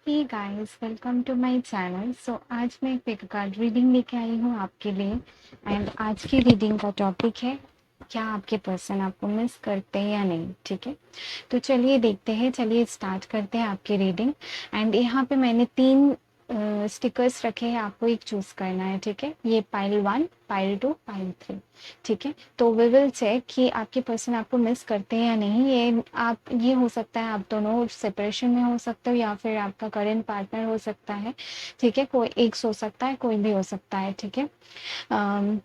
Hey guys, welcome to my channel. आज मैं एक पिक कार्ड रीडिंग लेके आई हूँ आपके लिए। एंड आज की रीडिंग का टॉपिक है, क्या आपके पर्सन आपको मिस करते हैं या नहीं। ठीक है, तो चलिए देखते हैं, चलिए स्टार्ट करते हैं आपकी रीडिंग। एंड यहाँ पे मैंने तीन स्टिकर्स रखे हैं, आपको एक चूज करना है। ठीक है, ये पाइल 1, पाइल 2, पाइल 3। ठीक है, तो वी विल चेक कि आपके पर्सन आपको मिस करते हैं या नहीं। ये हो सकता है आप दोनों सेपरेशन में हो सकते हो, या फिर आपका करेंट पार्टनर हो सकता है। ठीक है, कोई एक हो सकता है, कोई भी हो सकता है। ठीक है, अम,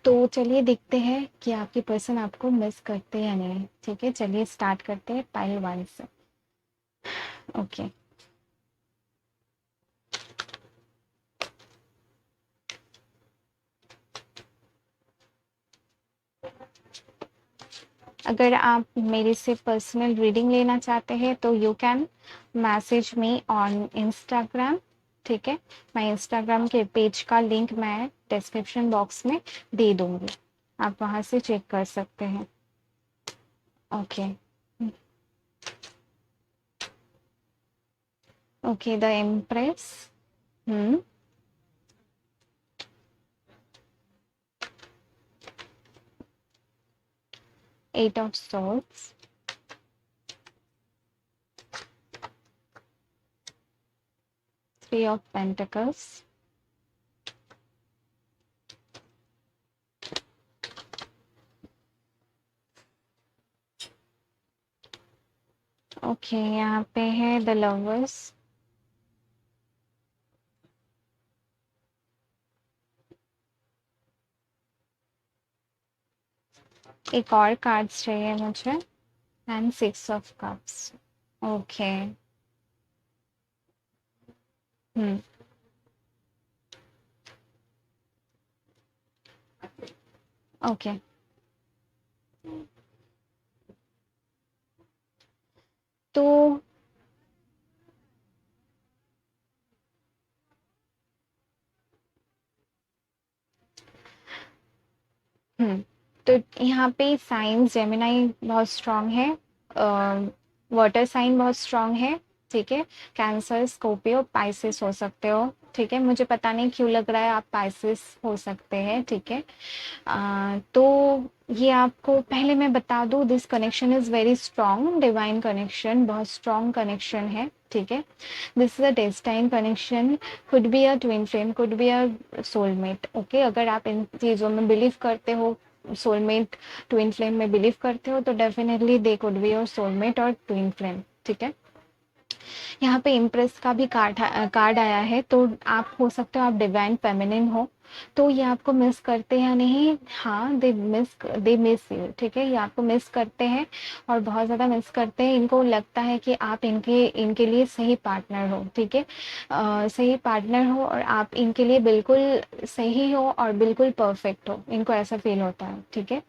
तो चलिए देखते हैं कि आपके पर्सन आपको मिस करते हैं या नहीं। ठीक है, चलिए स्टार्ट करते हैं पाइल 1 से। ओके, अगर आप मेरे से पर्सनल रीडिंग लेना चाहते हैं तो you can message me on Instagram. ठीक है, मैं इंस्टाग्राम के पेज का लिंक मैं डिस्क्रिप्शन बॉक्स में दे दूंगी, आप वहां से चेक कर सकते हैं। Okay, okay, the empress. Hmm, 8 of swords, 3 of pentacles, okay, यहाँ पे है द लवर्स, एक और कार्ड्स चाहिए मुझे, and 6 of cups. Okay, hmm, okay, तो हम्म, तो यहाँ पे साइंस जेमिनाई बहुत स्ट्रांग है, वाटर साइन बहुत स्ट्रांग है। ठीक है, कैंसर, स्कॉर्पियो, पाइसेस हो सकते हो। ठीक है, मुझे पता नहीं क्यों लग रहा है आप पाइसेस हो सकते हैं। ठीक है, तो ये आपको पहले मैं बता दूं, this connection is very strong, divine connection, बहुत स्ट्रांग कनेक्शन है। ठीक है, this is a destined connection, could be a twin flame, could be a soulmate. Okay, अगर आप इन चीज़ों में बिलीव करते हो, सोलमेट, ट्विन फ्लेम में बिलीव करते हो, तो definitely they could be your soulmate और ट्विन फ्लेम। ठीक है, यहाँ पे इम्प्रेस का भी कार्ड आया है, तो आप हो सकते हो आप डिवाइन फेमिनिन हो, तो ये आपको मिस करते हैं या नहीं। हाँ, दे मिस यू। ठीक है, ये आपको मिस करते हैं और बहुत ज़्यादा मिस करते हैं। इनको लगता है कि आप इनके इनके लिए सही पार्टनर हो। ठीक है, सही पार्टनर हो और आप इनके लिए बिल्कुल सही हो और बिल्कुल परफेक्ट हो, इनको ऐसा फील होता है। ठीक है,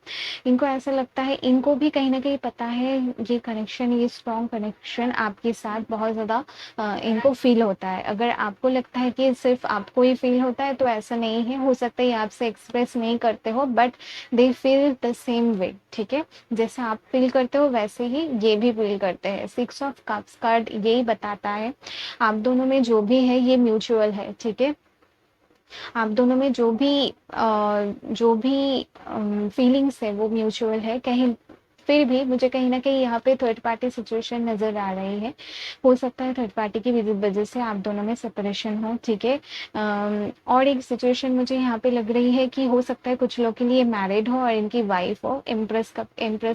इनको ऐसा लगता है, इनको भी कहीं ना कहीं पता है, ये कनेक्शन, ये स्ट्रॉन्ग कनेक्शन आपके साथ बहुत ज़्यादा इनको फील होता है। अगर आपको लगता है कि सिर्फ आपको ही फील होता है, तो ऐसा नहीं है, हो सकता है ये आपसे एक्सप्रेस नहीं करते हो, but they feel the same way. ठीक है, जैसे आप फील करते हो वैसे ही ये भी फील करते हैं। 6 ऑफ कप्स कार्ड यही बताता है, आप दोनों में जो भी है ये म्यूचुअल है। ठीक है, आप दोनों में जो भी फीलिंग्स है वो म्यूचुअल है। कहीं फिर भी मुझे कहीं ना कहीं यहाँ पे थर्ड पार्टी सिचुएशन नजर आ रही है। हो सकता है थर्ड पार्टी की वजह से आप दोनों में सेपरेशन हो। ठीक है, और एक सिचुएशन मुझे यहाँ पे लग रही है कि हो सकता है कुछ लोग के लिए मैरिड हो और इनकी वाइफ हो। इम्प्रेस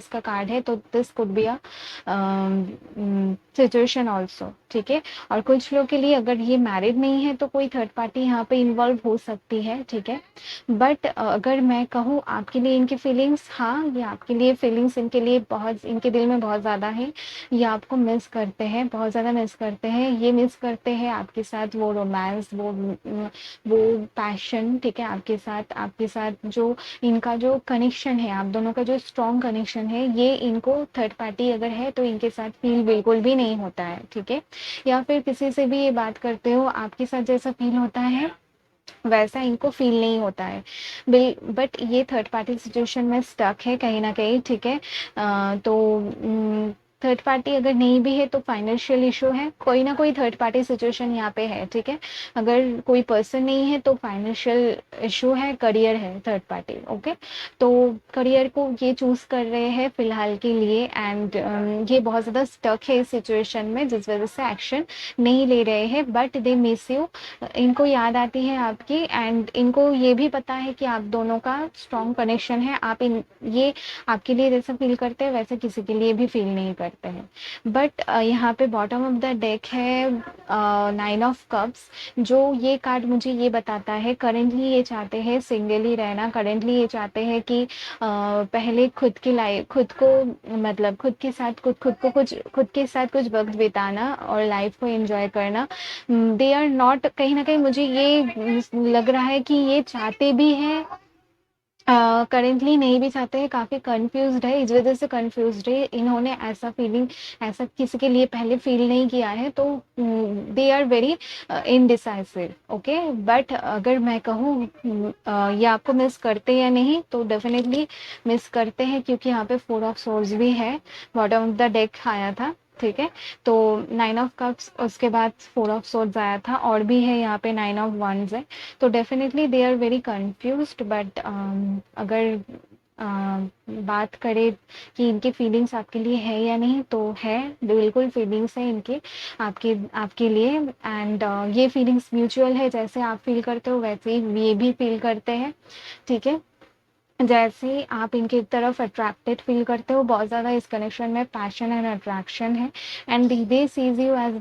का कार्ड है, तो this could be a situation also. ठीक है, और कुछ लोग के लिए अगर ये मैरिड नहीं है तो कोई थर्ड पार्टी यहाँ पे इन्वॉल्व हो सकती है। ठीक है, बट अगर मैं कहूँ आपके लिए इनकी फीलिंग्स, हाँ, ये आपके लिए फीलिंग्स इनके लिए बहुत, इनके दिल में बहुत ज़्यादा है। ये आपको मिस करते हैं, बहुत ज़्यादा मिस करते हैं। ये मिस करते हैं आपके साथ वो रोमांस, वो पैशन। ठीक है, आपके साथ जो इनका जो कनेक्शन है, आप दोनों का जो स्ट्रॉन्ग कनेक्शन है, ये इनको थर्ड पार्टी अगर है तो इनके साथ फील बिल्कुल भी नहीं होता है। ठीक है, या फिर किसी से भी ये बात करते हो, आपके साथ जैसा फील होता है वैसा इनको फील नहीं होता है। बट ये थर्ड पार्टी सिचुएशन में स्टक है कहीं ना कहीं। ठीक है, तो थर्ड पार्टी अगर नहीं भी है तो फाइनेंशियल इशू है, कोई ना कोई थर्ड पार्टी सिचुएशन यहाँ पे है, ठीक है। अगर कोई पर्सन नहीं है तो फाइनेंशियल इशू है, करियर है, थर्ड पार्टी, ओके। तो करियर को ये चूज कर रहे हैं फिलहाल के लिए, एंड ये बहुत ज़्यादा स्टक है इस सिचुएशन में, जिस वजह से एक्शन नहीं ले रहे हैं, बट दे मिस यू। इनको याद आती है आपकी, एंड इनको ये भी पता है कि आप दोनों का स्ट्रॉन्ग कनेक्शन है। आप इन ये आपके लिए जैसा फील करते हैं वैसे किसी के लिए भी फील नहीं करते हैं। बट यहाँ पे बॉटम ऑफ द डेक है 9 ऑफ कप्स, जो ये कार्ड मुझे ये बताता है करेंटली ये चाहते हैं सिंगल ही रहना, करेंटली ये चाहते हैं कि पहले खुद की लाइफ, खुद को, मतलब खुद के साथ खुद के साथ कुछ वक्त बिताना और लाइफ को एंजॉय करना। दे आर नॉट, कहीं ना कहीं मुझे ये लग रहा है कि ये चाहते भी हैं, करेंटली नहीं भी चाहते हैं, काफ़ी कंफ्यूज्ड है, इस वजह से कंफ्यूज्ड है, इन्होंने ऐसा फीलिंग ऐसा किसी के लिए पहले फील नहीं किया है, तो they are very indecisive, okay. But अगर मैं कहूँ ये आपको मिस करते या नहीं, तो डेफिनेटली मिस करते हैं, क्योंकि यहाँ पे 4 ऑफ सोर्ड्स भी है, बॉटम ऑफ द डेक आया था, ठीक है। तो 9 ऑफ कप्स, उसके बाद 4 ऑफ सोर्ड्स आया था, और भी है यहाँ पे 9 ऑफ वंस है। तो definitely they are very confused, but अगर बात करें कि इनकी फीलिंग्स आपके लिए है या नहीं, तो है, बिल्कुल फीलिंग्स है इनकी आपके आपके लिए, एंड ये फीलिंग्स म्यूचुअल है, जैसे आप फील करते हो वैसे ही ये भी फील करते हैं, ठीक है। जैसे आप इनकी तरफ अट्रैक्टेड फील करते हो, बहुत ज़्यादा इस कनेक्शन में पैशन एंड अट्रैक्शन है, and they sees you as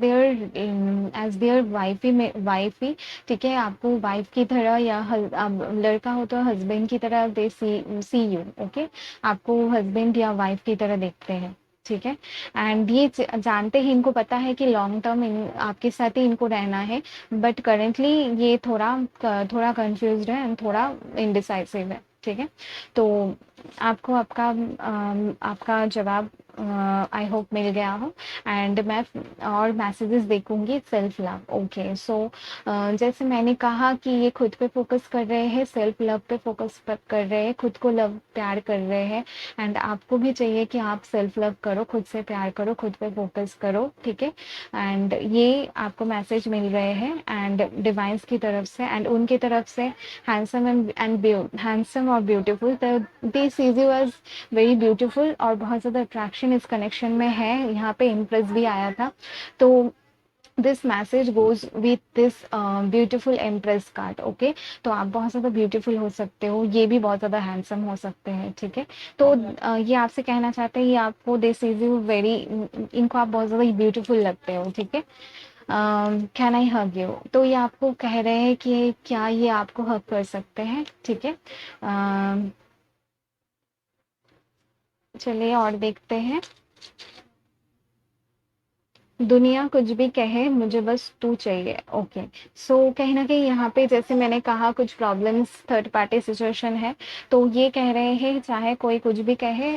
their wife ही, ठीक है। आपको वाइफ की तरह, या लड़का हो तो हस्बैंड की तरह दे सी यू, ओके। आपको हस्बैंड या वाइफ की तरह देखते हैं, ठीक है। एंड ये जानते ही, इनको पता है कि लॉन्ग टर्म आपके साथ ही इनको रहना है, बट करेंटली ये थोड़ा कंफ्यूज्ड है एंड थोड़ा इनडिसाइसिव है, ठीक है। तो आपको आपका जवाब आई होप मिल गया हो, एंड मैं और मैसेजेस देखूंगी। Self love, okay. सो जैसे मैंने कहा कि ये खुद पे फोकस कर रहे हैं, सेल्फ लव पे फोकस कर रहे हैं, खुद को लव प्यार कर रहे हैं, एंड आपको भी चाहिए कि आप सेल्फ लव करो, खुद से प्यार करो, खुद पे फोकस करो, ठीक है। एंड ये आपको मैसेज मिल रहे हैं, एंड डिवाइन्स की तरफ से एंड उनकी तरफ से, हैंडसम और ब्यूटीफुल, तो they sees you as very beautiful, और बहुत ज़्यादा अट्रैक्शन इस कनेक्शन में है। यहाँ पे इम्प्रेस भी आया था, तो this message goes with this beautiful empress card, okay. तो आप बहुत ज़्यादा ब्यूटीफुल हो सकते हो, ये भी बहुत ज़्यादा हैंडसम हो सकते हैं, ठीक है। तो ये आपसे कहना चाहते हैं, ये आपको दे सीज यू वेरी, इनको आप बहुत ज़्यादा ब्यूटीफुल लगते हो, ठीक है। कैन आई हग यू, तो ये आपको कह रहे हैं कि क्या ये आपको हग कर सकते हैं, ठीक है। चलिए और देखते हैं। दुनिया कुछ भी कहे, मुझे बस तू चाहिए, ओके। सो कहीं ना कहीं यहाँ पे, जैसे मैंने कहा, कुछ प्रॉब्लम्स, थर्ड पार्टी सिचुएशन है, तो ये कह रहे हैं चाहे कोई कुछ भी कहे,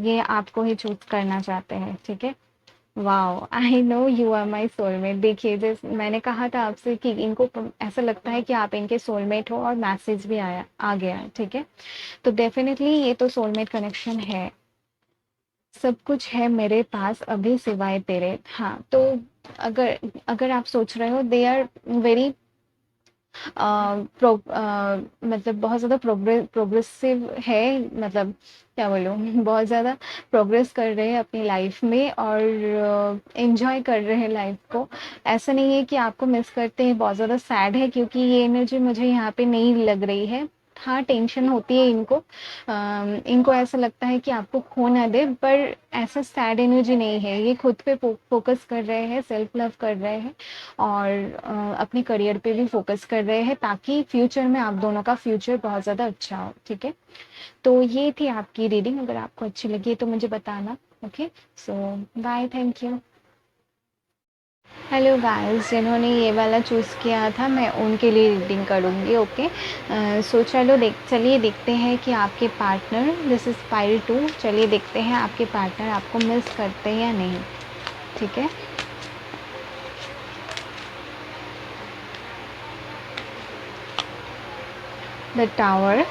ये आपको ही चूज करना चाहते हैं, ठीक है। Wow, I know you are my soulmate. देखिए, जैसे मैंने कहा था आपसे कि इनको ऐसा लगता है कि आप इनके सोलमेट हो, और मैसेज भी आ गया है, ठीक है। तो डेफिनेटली ये तो सोलमेट कनेक्शन है। सब कुछ है मेरे पास अभी सिवाय तेरे, हाँ। तो अगर अगर आप सोच रहे हो, दे आर वेरी मतलब बहुत ज़्यादा प्रोग्रेसिव है, मतलब क्या बोलूँ बहुत ज़्यादा प्रोग्रेस कर रहे हैं अपनी लाइफ में, और एंजॉय कर रहे हैं लाइफ को। ऐसा नहीं है कि आपको मिस करते हैं, बहुत ज़्यादा सैड है, क्योंकि ये एनर्जी मुझे यहाँ पे नहीं लग रही है। हाँ, टेंशन होती है इनको, इनको ऐसा लगता है कि आपको खो ना दे, पर ऐसा सैड एनर्जी नहीं है। ये खुद पे फोकस कर रहे हैं, सेल्फ लव कर रहे हैं, और अपने करियर पे भी फोकस कर रहे हैं, ताकि फ्यूचर में आप दोनों का फ्यूचर बहुत ज़्यादा अच्छा हो, ठीक है। तो ये थी आपकी रीडिंग, अगर आपको अच्छी लगी तो मुझे बताना, okay. So bye, thank you. Hello guys, जिन्होंने ये वाला चूज़ किया था, मैं उनके लिए रीडिंग करूँगी, ओके। सो चलिए देखते हैं कि आपके पार्टनर, दिस इज़ पाइल 2, चलिए देखते हैं आपके पार्टनर आपको मिस करते हैं या नहीं, ठीक है। The tower,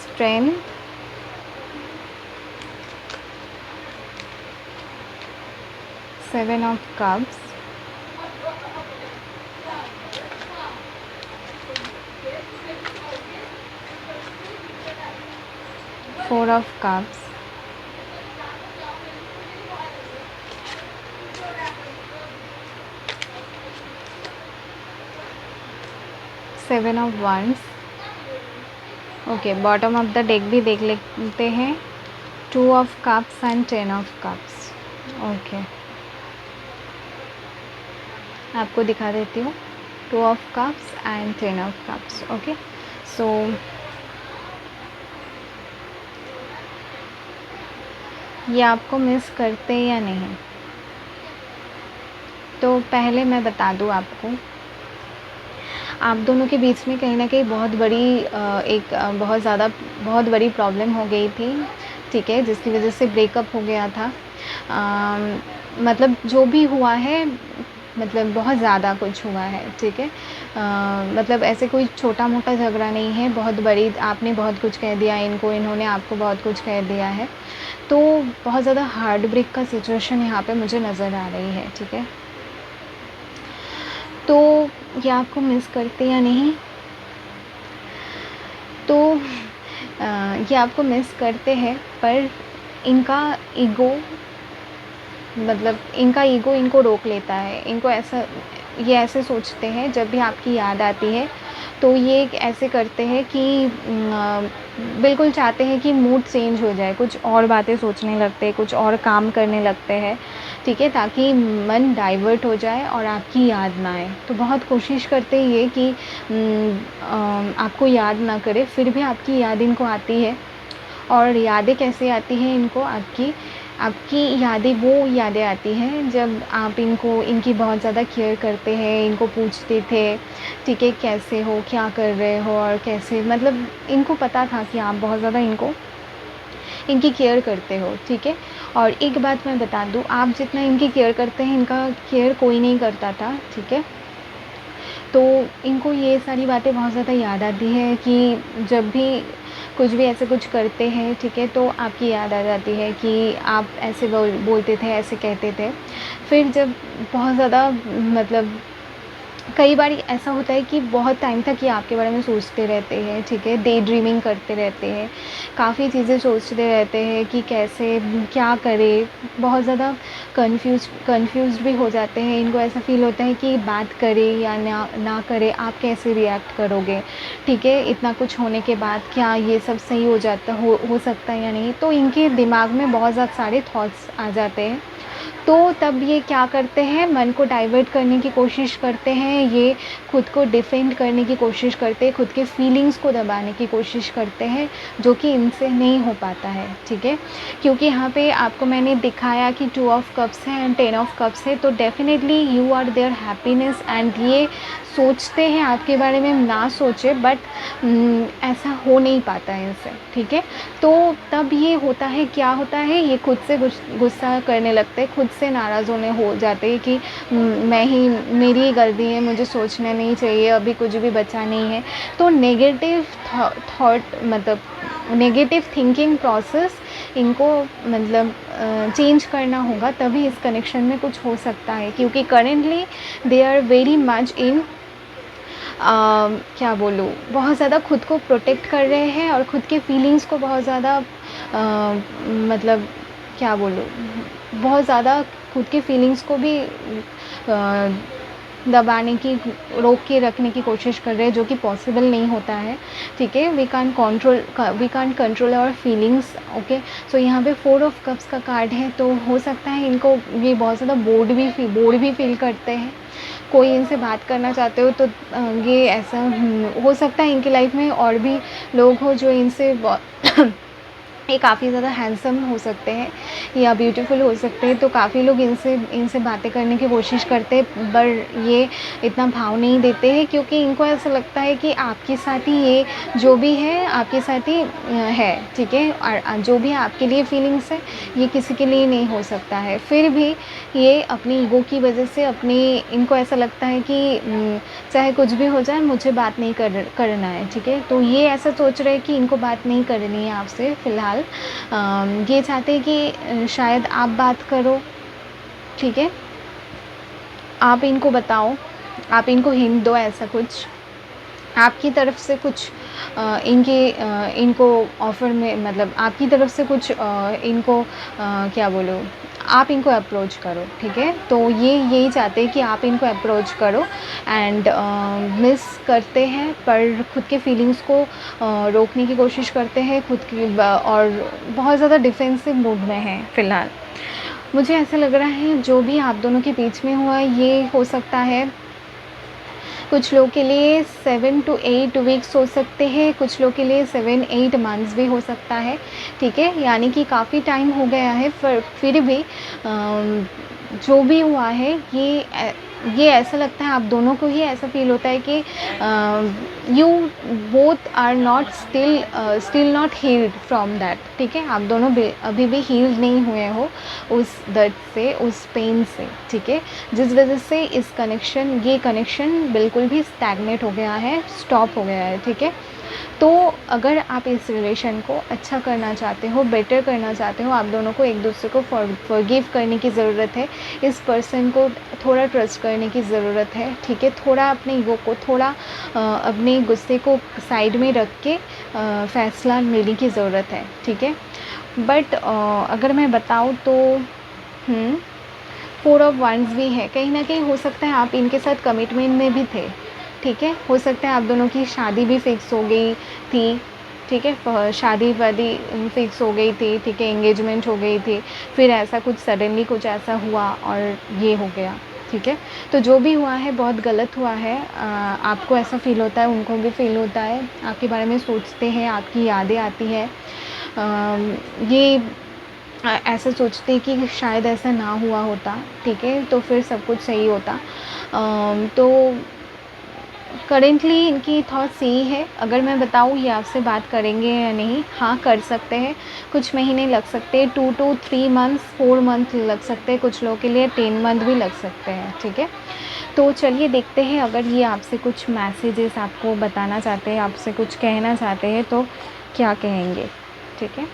strength, 7 of cups, 4 of cups, 7 of wands. Okay, bottom of the deck भी देख लेते हैं, 2 of cups and 10 of cups. Okay, आपको दिखा देती हूँ, 2 of cups and 10 of cups. Okay, so ये आपको मिस करते या नहीं, तो पहले मैं बता दूँ आपको, आप दोनों के बीच में कहीं ना कहीं बहुत बड़ी बहुत बड़ी प्रॉब्लम हो गई थी, ठीक है, जिसकी वजह से ब्रेकअप हो गया था. मतलब जो भी हुआ है, मतलब बहुत ज़्यादा कुछ हुआ है, ठीक है. मतलब ऐसे कोई छोटा मोटा झगड़ा नहीं है, बहुत बड़ी, आपने बहुत कुछ कह दिया इनको, इन्होंने आपको बहुत कुछ कह दिया है, तो बहुत ज़्यादा हार्ट ब्रेक का सिचुएशन यहाँ पे मुझे नज़र आ रही है, ठीक है. तो ये आपको मिस करते या नहीं, तो ये आपको मिस करते हैं, पर इनका ईगो, मतलब इनका ईगो इनको रोक लेता है. इनको ऐसा, ये ऐसे सोचते हैं, जब भी आपकी याद आती है तो ये ऐसे करते हैं कि बिल्कुल चाहते हैं कि मूड चेंज हो जाए, कुछ और बातें सोचने लगते हैं, कुछ और काम करने लगते हैं, ठीक है, ताकि मन डाइवर्ट हो जाए और आपकी याद ना आए. तो बहुत कोशिश करते हैं ये कि आपको याद ना करे, फिर भी आपकी याद इनको आती है. और यादें कैसे आती हैं इनको, आपकी यादें वो यादें आती हैं जब आप इनकी बहुत ज़्यादा केयर करते हैं, इनको पूछते थे, ठीक है, कैसे हो, क्या कर रहे हो, और कैसे, मतलब इनको पता था कि आप बहुत ज़्यादा इनकी केयर करते हो, ठीक है. और एक बात मैं बता दूँ, आप जितना इनकी केयर करते हैं, इनका केयर कोई नहीं करता था, ठीक है. तो इनको ये सारी बातें बहुत ज़्यादा याद आती है कि जब भी कुछ भी ऐसे कुछ करते हैं, ठीक है, तो आपकी याद आ जाती है कि आप ऐसे बोलते थे, ऐसे कहते थे. फिर जब बहुत ज़्यादा, मतलब कई बार ऐसा होता है कि बहुत टाइम तक ये आपके बारे में सोचते रहते हैं, ठीक है, डे ड्रीमिंग करते रहते हैं, काफ़ी चीज़ें सोचते रहते हैं कि कैसे, क्या करें, बहुत ज़्यादा कंफ्यूज भी हो जाते हैं. इनको ऐसा फ़ील होता है कि बात करें या ना करें, आप कैसे रिएक्ट करोगे, ठीक है, इतना कुछ होने के बाद क्या ये सब सही हो सकता है या नहीं. तो इनके दिमाग में बहुत ज़्यादा सारे थॉट्स आ जाते हैं. तो तब ये क्या करते हैं, मन को डाइवर्ट करने की कोशिश करते हैं, ये खुद को डिफेंड करने की कोशिश करते हैं, खुद के फीलिंग्स को दबाने की कोशिश करते हैं, जो कि इनसे नहीं हो पाता है, ठीक है. क्योंकि यहाँ पे आपको मैंने दिखाया कि 2 ऑफ कप्स है एंड 10 ऑफ कप्स है, तो definitely you are their happiness, and ये सोचते हैं आपके बारे में, ना सोचे, बट ऐसा हो नहीं पाता है इनसे, ठीक है. तो तब ये होता है, क्या होता है, ये खुद से गुस्सा करने लगते हैं, खुद से नाराज़ होने हो जाते हैं कि मेरी ही गलती है, मुझे सोचना नहीं चाहिए, अभी कुछ भी बचा नहीं है. तो नेगेटिव थॉट, मतलब नेगेटिव थिंकिंग प्रोसेस इनको, मतलब चेंज करना होगा, तभी इस कनेक्शन में कुछ हो सकता है. क्योंकि currently they are very much in, क्या बोलूँ, बहुत ज़्यादा खुद को प्रोटेक्ट कर रहे हैं, और खुद के फीलिंग्स को बहुत ज़्यादा, मतलब क्या बोलूँ, बहुत ज़्यादा खुद के फीलिंग्स को भी दबाने की, रोक के रखने की कोशिश कर रहे हैं, जो कि पॉसिबल नहीं होता है, ठीक है. We can't control our feelings. Okay, so यहाँ पे 4 ऑफ कप्स का कार्ड है, तो हो सकता है इनको ये बहुत ज़्यादा बोर्ड भी फील करते हैं. कोई इनसे बात करना चाहते हो तो ये ऐसा हो सकता है इनकी लाइफ में और भी लोग हो जो इनसे ये काफ़ी ज़्यादा हैंडसम हो सकते हैं या ब्यूटीफुल हो सकते हैं, तो काफ़ी लोग इनसे बातें करने की कोशिश करते हैं, पर ये इतना भाव नहीं देते हैं, क्योंकि इनको ऐसा लगता है कि आपके साथ ही ये जो भी है आपके साथ ही है, ठीक है, और जो भी आपके लिए फीलिंग्स है ये किसी के लिए नहीं हो सकता है. फिर भी ये अपनी ईगो की वजह से, इनको ऐसा लगता है कि चाहे कुछ भी हो जाए, मुझे बात नहीं करना है, ठीक है. तो ये ऐसा सोच रहे हैं कि इनको बात नहीं करनी है आपसे फ़िलहाल. ये चाहते हैं कि शायद आप बात करो, ठीक है, आप इनको बताओ, आप इनको हिंट दो ऐसा कुछ, आपकी तरफ से कुछ इनको ऑफ़र में, मतलब आपकी तरफ से कुछ इनको क्या बोलूँ, आप इनको अप्रोच करो, ठीक है? तो ये यही चाहते हैं कि आप इनको अप्रोच करो एंड मिस करते हैं पर खुद के फीलिंग्स को रोकने की कोशिश करते हैं, खुद की और बहुत ज़्यादा डिफेंसिव मूड में हैं फ़िलहाल। मुझे ऐसा लग रहा है जो भी आप दोनों के बीच में हुआ ये हो सकता है, कुछ लोग के लिए 7 टू 8 वीक्स हो सकते हैं, कुछ लोग के लिए 7-8 मंथ्स भी हो सकता है, ठीक है? यानी कि काफ़ी टाइम हो गया है, फिर भी जो भी हुआ है ये ऐसा लगता है आप दोनों को ही ऐसा फ़ील होता है कि you both are not still not healed from that, ठीक है? आप दोनों अभी भी हील्ड नहीं हुए हो उस दर्द से, उस पेन से, ठीक है? जिस वजह से ये कनेक्शन बिल्कुल भी स्टैग्नेट हो गया है, स्टॉप हो गया है, ठीक है? तो अगर आप इस रिलेशन को अच्छा करना चाहते हो, बेटर करना चाहते हो, आप दोनों को एक दूसरे को फॉरगिव करने की ज़रूरत है, इस पर्सन को थोड़ा ट्रस्ट करने की ज़रूरत है, ठीक है? थोड़ा अपने ईगो को, थोड़ा अपने गुस्से को साइड में रख के फ़ैसला लेने की ज़रूरत है, ठीक है? बट अगर मैं बताऊँ तो हुँ, 4 ऑफ वंस भी है, कहीं न कहीं हो सकता है आप इनके साथ कमिटमेंट में भी थे, ठीक है? हो सकता है आप दोनों की शादी भी फिक्स हो गई थी, ठीक है? शादी-वादी फिक्स हो गई थी, ठीक है? एंगेजमेंट हो गई थी, फिर ऐसा कुछ सडनली कुछ ऐसा हुआ और ये हो गया, ठीक है? तो जो भी हुआ है बहुत गलत हुआ है, आपको ऐसा फ़ील होता है, उनको भी फ़ील होता है, आपके बारे में सोचते हैं, आपकी यादें आती हैं। ये ऐसा सोचते हैं कि शायद ऐसा ना हुआ होता, ठीक है? तो फिर सब कुछ सही होता। तो करेंटली इनकी थॉट्स यही है, अगर मैं बताऊँ ये आपसे बात करेंगे या नहीं? हाँ, कर सकते हैं, कुछ महीने लग सकते हैं, 2 टू 3 मंथ्स, 4 मंथ लग सकते हैं, कुछ लोगों के लिए 10 मंथ भी लग सकते हैं, ठीक है? तो चलिए देखते हैं, अगर ये आपसे कुछ मैसेजेस आपको बताना चाहते हैं, आपसे कुछ कहना चाहते हैं तो क्या कहेंगे? ठीक है?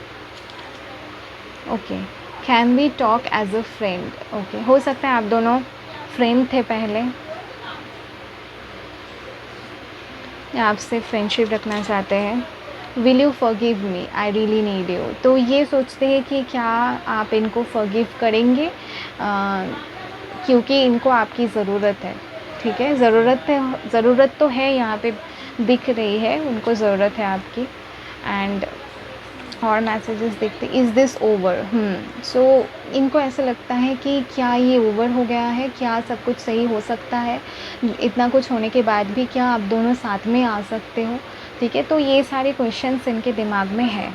Okay, can we talk as a friend? Okay, हो सकता है आप दोनों फ्रेंड थे पहले या आपसे फ्रेंडशिप रखना चाहते हैं। Will you forgive me, I really need you. तो ये सोचते हैं कि क्या आप इनको फॉरगिव करेंगे, क्योंकि इनको आपकी ज़रूरत है, ठीक है? ज़रूरत तो है, यहाँ पे दिख रही है, उनको ज़रूरत है आपकी। एंड और मैसेजेस देखते, इज़ दिस ओवर? सो इनको ऐसा लगता है कि क्या ये ओवर हो गया है, क्या सब कुछ सही हो सकता है, इतना कुछ होने के बाद भी क्या आप दोनों साथ में आ सकते हो, ठीक है? तो ये सारे क्वेश्चंस इनके दिमाग में है।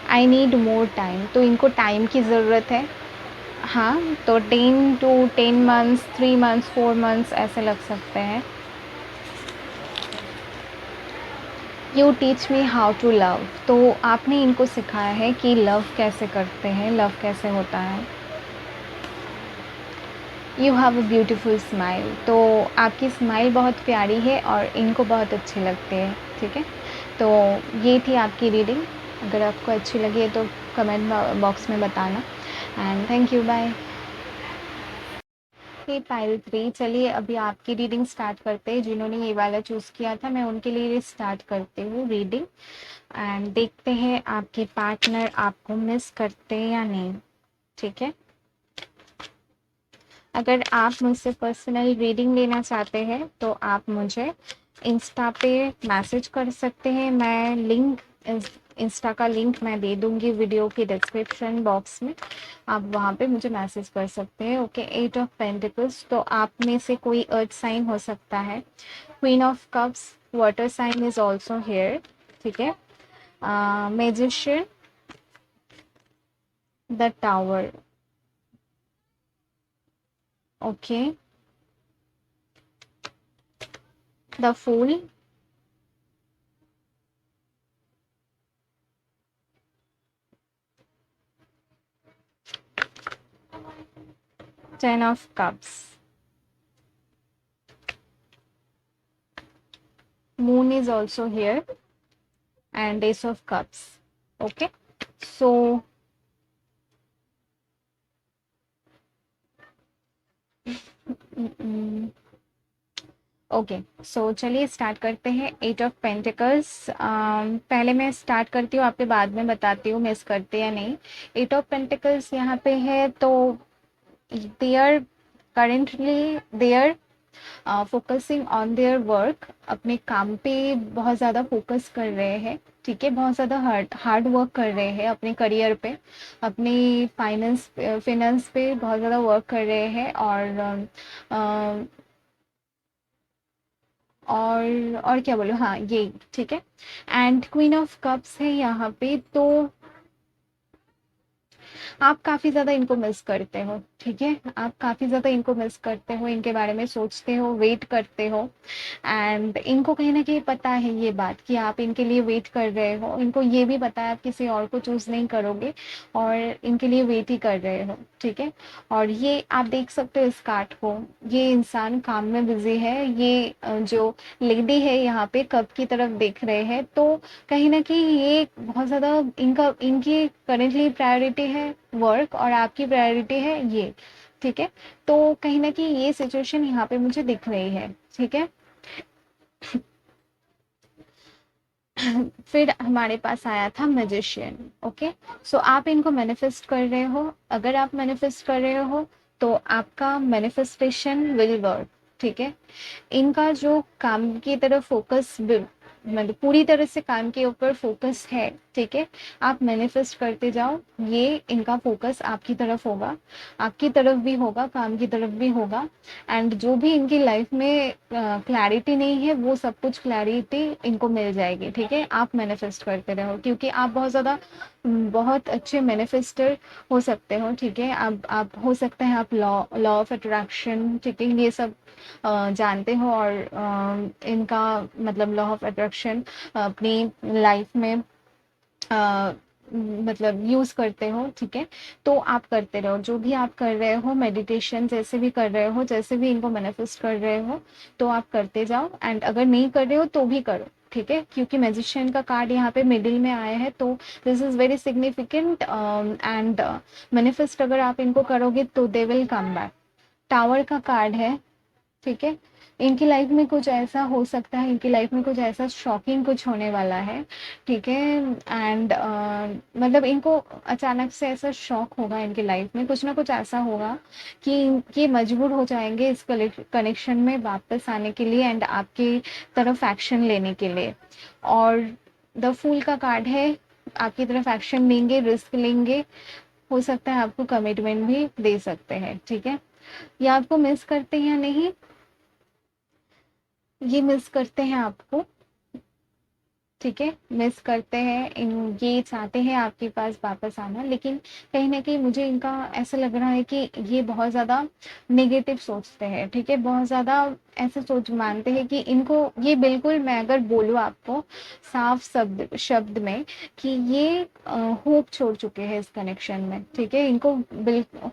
आई नीड मोर टाइम, तो इनको टाइम की ज़रूरत है। हाँ, तो 10 टू 10 मंथ्स, 3 मंथ्स, 4 मंथ्स ऐसे लग सकते हैं। You teach me how to love, तो आपने इनको सिखाया है कि लव कैसे करते हैं, लव कैसे होता है। You have a beautiful smile, तो आपकी स्माइल बहुत प्यारी है और इनको बहुत अच्छी लगती है, ठीक है? तो ये थी आपकी रीडिंग, अगर आपको अच्छी लगी है तो कमेंट बॉक्स में बताना। And thank you, bye. Hey Payal 3, चलिए अभी आपकी रीडिंग स्टार्ट करते हैं। जिन्होंने ये वाला चूज़ किया था मैं उनके लिए स्टार्ट करती हूँ रीडिंग एंड देखते हैं आपके पार्टनर आपको मिस करते हैं या नहीं, ठीक है? अगर आप मुझसे पर्सनल रीडिंग लेना चाहते हैं तो आप मुझे इंस्टा पे मैसेज कर सकते हैं। मैं इंस्टा का लिंक मैं दे दूँगी वीडियो के डिस्क्रिप्शन बॉक्स में, आप वहाँ पे मुझे मैसेज कर सकते हैं। ओके, 8 ऑफ पेंटिकल्स, तो आप में से कोई अर्थ साइन हो सकता है। Queen of cups, water sign is also here, ठीक है? Magician, the tower, okay, the fool, 10 of cups, moon is also here, and ace of cups, okay? So okay, so चलिए स्टार्ट करते हैं। एट ऑफ पेंटिकल्स, पहले मैं start करती हूँ, आपके बाद में बताती हूँ मिस करते या नहीं। एट ऑफ पेंटिकल्स यहाँ पे है, तो they are currently they are focusing on their work, अपने काम पे बहुत ज़्यादा फोकस कर रहे हैं। ठीक है, बहुत ज़्यादा हार्ड हार्ड वर्क कर रहे हैं अपने करियर पे, अपनी फाइनेंस पे बहुत ज़्यादा वर्क कर रहे हैं। और क्या बोलूँ, हाँ ये ठीक है। एंड क्वीन ऑफ कप्स है यहाँ पे, तो आप काफ़ी ज़्यादा इनको मिस करते हो। ठीक है, आप काफ़ी ज़्यादा इनको मिस करते हो, इनके बारे में सोचते हो, वेट करते हो। एंड इनको कहीं ना कहीं पता है ये बात कि आप इनके लिए वेट कर रहे हो, इनको ये भी पता है आप किसी और को चूज़ नहीं करोगे और इनके लिए वेट ही कर रहे हो। ठीक है, और ये आप देख सकते हो इस कार्ड को, ये इंसान काम में बिजी है, ये जो लेडी है यहाँ पे कप की तरफ देख रहे हैं, तो कहीं न कहीं ये बहुत ज़्यादा इनकी करेंटली प्रायोरिटी है वर्क और आपकी प्रायोरिटी है ये। ठीक है, तो कहीं न कहीं ये सिचुएशन यहाँ पे मुझे दिख रही है। ठीक है, फिर हमारे पास आया था मैजिशियन। ओके, सो आप इनको मैनिफेस्ट कर रहे हो। अगर आप मैनिफेस्ट कर रहे हो तो आपका मैनिफेस्टेशन विल वर्क। ठीक है, इनका जो काम की तरफ फोकस, मतलब पूरी तरह से काम के ऊपर फोकस है। ठीक है, आप मैनिफेस्ट करते जाओ, ये इनका फोकस आपकी तरफ होगा, आपकी तरफ भी होगा, काम की तरफ भी होगा। एंड जो भी इनकी लाइफ में क्लैरिटी नहीं है, वो सब कुछ क्लैरिटी इनको मिल जाएगी। ठीक है, आप मैनिफेस्ट करते रहो, क्योंकि आप बहुत ज़्यादा बहुत अच्छे मैनिफेस्टर हो सकते हो। ठीक है, आप हो सकते हैं आप लॉ लॉ ऑफ अट्रैक्शन, ठीक है, ये सब जानते हो, और इनका मतलब लॉ ऑफ अट्रैक्शन अपनी लाइफ में अ, मतलब यूज़ करते हो। ठीक है, तो आप करते रहो, जो भी आप कर रहे हो, मेडिटेशन जैसे भी कर रहे हो, जैसे भी इनको मैनिफेस्ट कर रहे हो, तो आप करते जाओ। एंड अगर नहीं कर रहे हो तो भी करो। ठीक है, क्योंकि मैजिशियन का कार्ड यहाँ पे मिडिल में आया है, तो this is very significant. And manifest अगर आप इनको करोगे तो they will come back. Tower का कार्ड है। ठीक है, इनकी लाइफ में कुछ ऐसा हो सकता है, इनकी लाइफ में कुछ ऐसा शॉकिंग कुछ होने वाला है। ठीक है, एंड मतलब इनको अचानक से ऐसा शॉक होगा, इनकी लाइफ में कुछ ना कुछ ऐसा होगा कि ये मजबूर हो जाएंगे इस कनेक्शन में वापस आने के लिए एंड आपकी तरफ एक्शन लेने के लिए। और द फूल का कार्ड है, आपकी तरफ एक्शन लेंगे, रिस्क लेंगे, हो सकता है आपको कमिटमेंट भी दे सकते हैं। ठीक है, ये आपको मिस करते हैं या नहीं, ये मिस करते हैं आपको। ठीक है, मिस करते हैं ये चाहते हैं आपके पास वापस आना, लेकिन कहीं ना कहीं मुझे इनका ऐसा लग रहा है कि ये बहुत ज़्यादा नेगेटिव सोचते हैं। ठीक है, बहुत ज़्यादा ऐसे सोच मानते हैं कि इनको ये बिल्कुल, मैं अगर बोलूँ आपको साफ शब्द शब्द में, कि ये होप छोड़ चुके हैं इस कनेक्शन में। ठीक है, इनको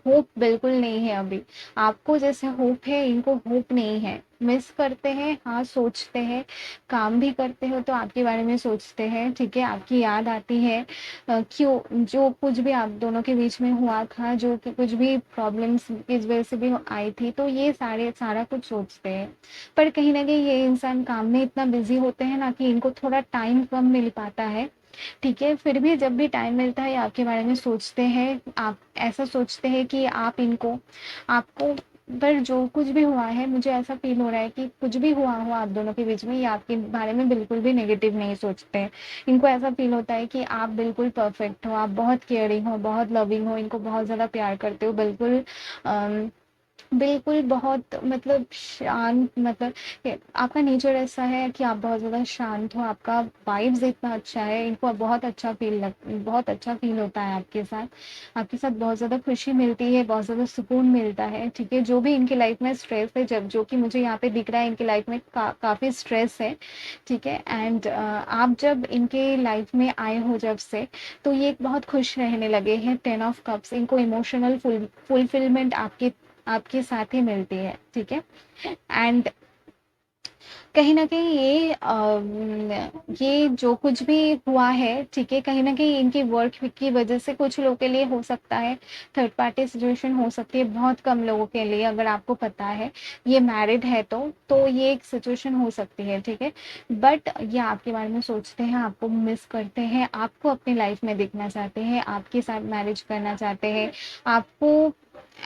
होप बिल्कुल नहीं है अभी। आपको जैसे होप है, इनको होप नहीं है। मिस करते हैं, हाँ सोचते हैं, काम भी करते हो तो आपके बारे में सोचते हैं। ठीक है, आपकी याद आती है, क्यों जो कुछ भी आप दोनों के बीच में हुआ था, जो कि कुछ भी प्रॉब्लम्स इस वजह से भी आई थी, तो ये सारा कुछ सोचते हैं। पर कहीं ना कहीं ये इंसान काम में इतना बिजी होते हैं ना, कि इनको थोड़ा टाइम कम मिल पाता है। ठीक है, फिर भी जब भी टाइम मिलता है, ये आपके बारे में सोचते हैं। आप ऐसा सोचते हैं कि आप इनको, आपको, पर जो कुछ भी हुआ है, मुझे ऐसा फील हो रहा है कि कुछ भी हुआ हो आप दोनों के बीच में, ये आपके बारे में बिल्कुल भी नेगेटिव नहीं सोचते हैं। इनको ऐसा फील होता है कि आप बिल्कुल परफेक्ट हो, आप बहुत केयरिंग हो, बहुत लविंग हो, इनको बहुत ज़्यादा प्यार करते हो, बिल्कुल बिल्कुल बहुत मतलब शांत, मतलब आपका नेचर ऐसा है कि आप बहुत ज़्यादा शांत हो, आपका वाइब्स इतना अच्छा है, इनको बहुत अच्छा फील होता है आपके साथ बहुत ज़्यादा खुशी मिलती है, बहुत ज़्यादा सुकून मिलता है। ठीक है, जो भी इनकी लाइफ में स्ट्रेस है, जब जो कि मुझे यहाँ पे दिख रहा है, इनकी लाइफ में काफ़ी स्ट्रेस है। ठीक है, एंड आप जब इनके लाइफ में आए हो जब से, तो ये बहुत खुश रहने लगे हैं। 10 ऑफ कप्स, इनको इमोशनल फुलफिलमेंट आपके आपके साथ ही मिलती है। ठीक है, एंड कहीं न कहीं ये जो कुछ भी हुआ है, ठीक है, कहीं न कहीं इनकी वर्क की वज़ह से कुछ लोगों के लिए हो सकता है, थर्ड पार्टी सिचुएशन हो सकती है, बहुत कम लोगों के लिए अगर आपको पता है, ये मैरिड है तो ये एक सिचुएशन हो सकती है, ठीक है? बट ये आपके बारे में सोचते हैं, आपको मिस करते हैं, आपको अपनी लाइफ़ में देखना चाहते हैं, आपके साथ मैरिज करना चाहते हैं, आपको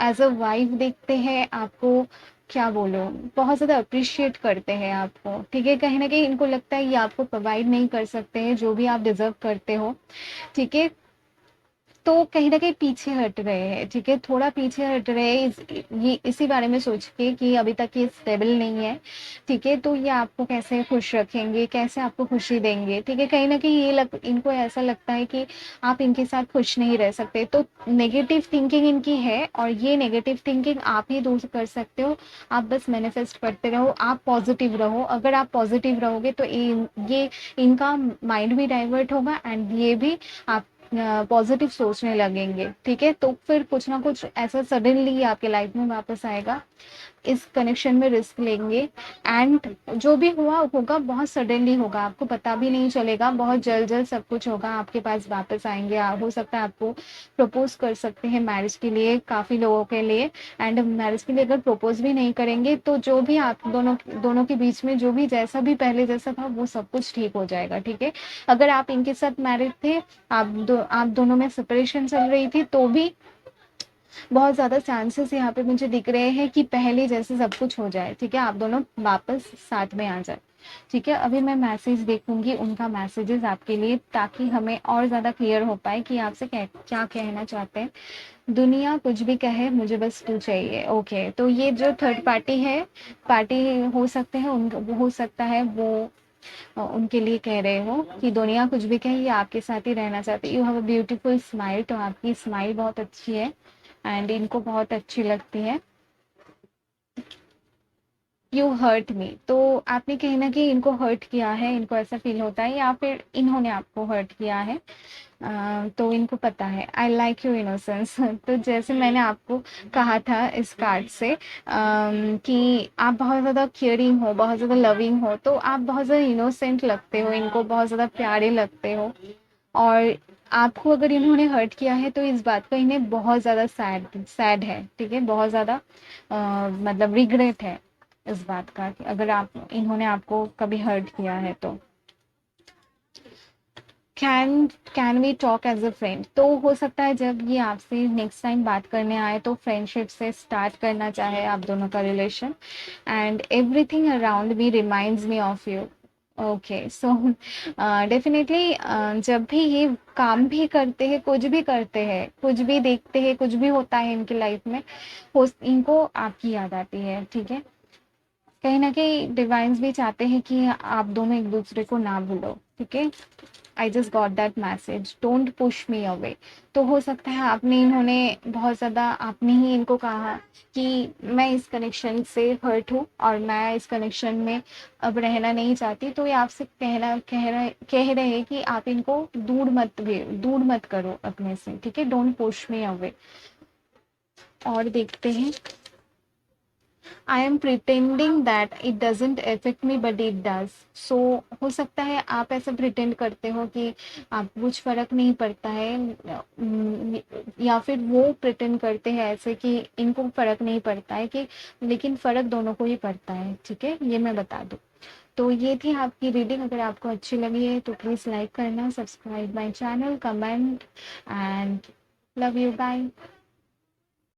एज़ अ वाइफ़ देखते हैं, आपको क्या बोलूँ, बहुत ज़्यादा अप्रिशिएट करते हैं आपको, ठीक है? कहीं न कहीं इनको लगता है ये आपको प्रोवाइड नहीं कर सकते हैं, जो भी आप डिज़र्व करते हो, ठीक है? तो कहीं न कहीं पीछे हट रहे हैं, ठीक है? थोड़ा पीछे हट रहे हैं ये इसी बारे में सोच के कि अभी तक ये स्टेबल नहीं है, ठीक है? तो ये आपको कैसे खुश रखेंगे, कैसे आपको खुशी देंगे, ठीक है? कहीं न कहीं इनको ऐसा लगता है कि आप इनके साथ खुश नहीं रह सकते, तो नेगेटिव थिंकिंग इनकी है और ये नेगेटिव थिंकिंग आप ही दूर कर सकते हो। आप बस मैनिफेस्ट करते रहो, आप पॉज़िटिव रहो, अगर आप पॉज़िटिव रहोगे तो ये इनका माइंड भी डाइवर्ट होगा एंड ये भी आप पॉजिटिव सोचने लगेंगे, ठीक है? तो फिर कुछ ना कुछ ऐसा सडनली आपके लाइफ में वापस आएगा, इस कनेक्शन में रिस्क लेंगे एंड जो भी हुआ होगा बहुत सडनली होगा, आपको पता भी नहीं चलेगा, बहुत जल्द जल्द सब कुछ होगा, आपके पास वापस आएंगे, हो सकता है आपको प्रपोज कर सकते हैं मैरिज के लिए काफ़ी लोगों के लिए एंड मैरिज के लिए अगर प्रपोज भी नहीं करेंगे तो जो भी आप दोनों दोनों के बीच में जो भी जैसा भी पहले जैसा था वो सब कुछ ठीक हो जाएगा, ठीक है? अगर आप इनके साथ मैरिड थे, आप दोनों में सेपरेशन चल रही थी तो भी बहुत ज़्यादा चांसेस यहाँ पे मुझे दिख रहे हैं कि पहले जैसे सब कुछ हो जाए, ठीक है? आप दोनों वापस साथ में आ जाए, ठीक है? अभी मैं मैसेज देखूँगी उनका मैसेजेस आपके लिए ताकि हमें और ज़्यादा क्लियर हो पाए कि आपसे क्या कहना चाहते हैं। दुनिया कुछ भी कहे मुझे बस तू चाहिए, ओके। तो ये जो थर्ड पार्टी हो सकते हैं उन हो सकता है वो उनके लिए कह रहे हो कि दुनिया कुछ भी कहे ये आपके साथ ही रहना चाहते। You have a beautiful smile, तो आपकी स्माइल बहुत अच्छी है एंड इनको बहुत अच्छी लगती है। यू हर्ट मी, तो आपने कहीं ना कहीं इनको हर्ट किया है, इनको ऐसा फील होता है या फिर इन्होंने आपको हर्ट किया है। तो इनको पता है आई लाइक यू इनोसेंस तो जैसे मैंने आपको कहा था इस कार्ड से कि आप बहुत ज़्यादा केयरिंग हो, बहुत ज़्यादा लविंग हो, तो आप बहुत ज़्यादा इनोसेंट लगते हो, इनको बहुत ज़्यादा प्यारे लगते हो और आपको अगर इन्होंने हर्ट किया है तो इस बात का इन्हें बहुत ज़्यादा सैड सैड है, ठीक है? बहुत ज़्यादा मतलब रिग्रेट है इस बात का कि अगर आप इन्होंने आपको कभी हर्ट किया है तो can we talk as a friend, तो हो सकता है जब ये आपसे नेक्स्ट टाइम बात करने आए तो फ्रेंडशिप से स्टार्ट करना चाहे आप दोनों का relation and everything around me reminds me of you. Okay, so definitely जब भी ये काम भी करते हैं, कुछ भी करते हैं, कुछ भी देखते हैं, कुछ भी होता है इनकी लाइफ में, इनको आपकी याद आती है, ठीक है? कहीं न कहीं डिवाइन्स भी चाहते हैं कि आप दोनों एक-दूसरे को ना भूलो, ठीक है? I just got that message, don't push me away. तो हो सकता है इन्होंने बहुत ज़्यादा आपने ही इनको कहा कि मैं इस कनेक्शन से हर्ट हूँ और मैं इस कनेक्शन में अब रहना नहीं चाहती, तो ये आपसे कह रहे हैं कि आप इनको दूर मत करो अपने से, ठीक है? Don't push me away. और देखते हैं, I am pretending that it doesn't affect me but it does. So हो सकता है आप ऐसा प्रिटेंड करते हो कि आप कुछ फर्क नहीं पड़ता है, या फिर वो प्रिटेंड करते हैं ऐसे कि इनको फर्क नहीं पड़ता है कि, लेकिन फर्क दोनों को ही पड़ता है, ठीक है? ये मैं बता दूँ। तो ये थी आपकी रीडिंग, अगर आपको अच्छी लगी है तो प्लीज़ लाइक करना, subscribe my channel, comment and love you, bye.